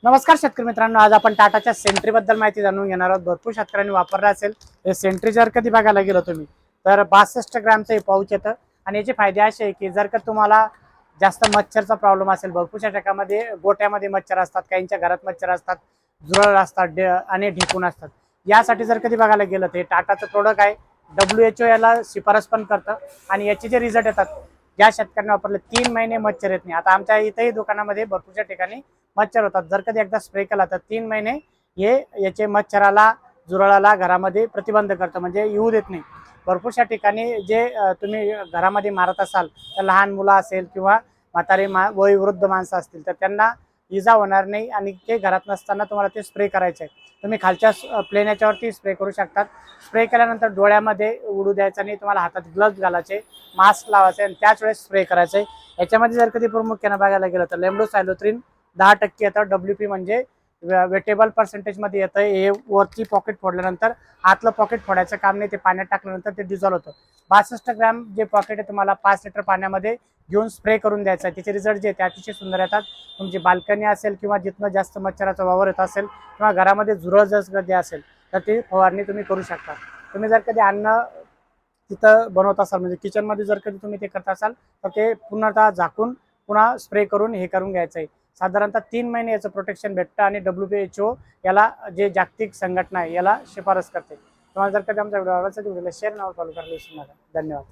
नमस्कार शेतकरी मित्रांनो, आज आपण टाटाच्या सेंट्री बद्दल माहिती जाणून घेणार आहोत। भरपूर शेतकऱ्यांनी वापरला असेल हे सेंट्री। जर कधी बघायला गेलो तुम्ही तर 62 ग्रॅमचं हे पाऊच येतं आणि याचे फायदे असे आहे की जर का तुम्हाला जास्त मच्छरचा प्रॉब्लेम असेल, भरपूरशा ठिकाणामध्ये गोट्यामध्ये मच्छर असतात, काहींच्या घरात मच्छर असतात, झुरळ असतात आणि ढेकूण असतात, यासाठी जर कधी बघायला गेलं तर टाटाचं प्रोडक्ट आहे। WHO याला शिफारस पण करतं आणि याचे जे रिझल्ट येतात, ज्या शेतकऱ्यांनी वापरले 3 महिने मच्छर येत नाही। आता आमच्या इथेही दुकानामध्ये भरपूरशा ठिकाणी मच्छर होतात, जर कधी एकदा स्प्रे केला तर 3 महिने हे याचे मच्छराला झुरळाला घरामध्ये प्रतिबंध करतं, म्हणजे येऊ देत नाही। भरपूरशा ठिकाणी जे तुम्ही घरामध्ये मारत असाल तर लहान मुलं असेल किंवा म्हातारे वयोवृद्ध माणसं असतील तर त्यांना इजा होणार नाही आणि ते घरात नसताना तुम्हाला ते स्प्रे करायचे आहे। तुम्ही खालच्या प्लेन याच्यावरती स्प्रे करू शकतात। स्प्रे केल्यानंतर डोळ्यामध्ये उडू द्यायचं नाही, तुम्हाला हातात ग्लव्स घालायचे, मास्क लावायचे आणि त्याच वेळेस स्प्रे करायचे। याच्यामध्ये जर कधी प्रामुख्याने बघायला गेलं तर लेम्डोसायलोथ्रिन 10% येतं। WP म्हणजे वेटेबल पर्सेंटेज मध्ये येतं। हे वरची पॉकेट फोडल्यानंतर आतलं पॉकेट फोडायचं काम नाही, ते पाण्यात टाकल्यानंतर ते डिझॉल्व होतं। 62 ग्रॅम जे पॉकेट आहे तुम्हाला 5 लिटर पाण्यामध्ये घेऊन स्प्रे करून द्यायचं आहे। त्याचे रिझल्ट जे ते अतिशय सुंदर येतात। तुमची बाल्कनी असेल किंवा जिथनं जास्त मच्छराचा वावर येत असेल किंवा घरामध्ये झुरळ जर कधी असेल तर ती फवारणी तुम्ही करू शकता। तुम्ही जर कधी अन्न तिथं बनवत असाल, म्हणजे किचनमध्ये जर कधी तुम्ही ते करत असाल तर ते पूर्णतः झाकून पुन्हा स्प्रे करून हे करून घ्यायचं आहे। साधारणतः 3 महिने याचं प्रोटेक्शन भेटतं आणि WHO याला जे जागतिक संघटना आहे याला शिफारस करते। तुम्हाला जर कधी आमचा व्हिडिओ आवडला तर व्हिडिओला शेअर नाव फॉलो करायला विसरू नका। धन्यवाद।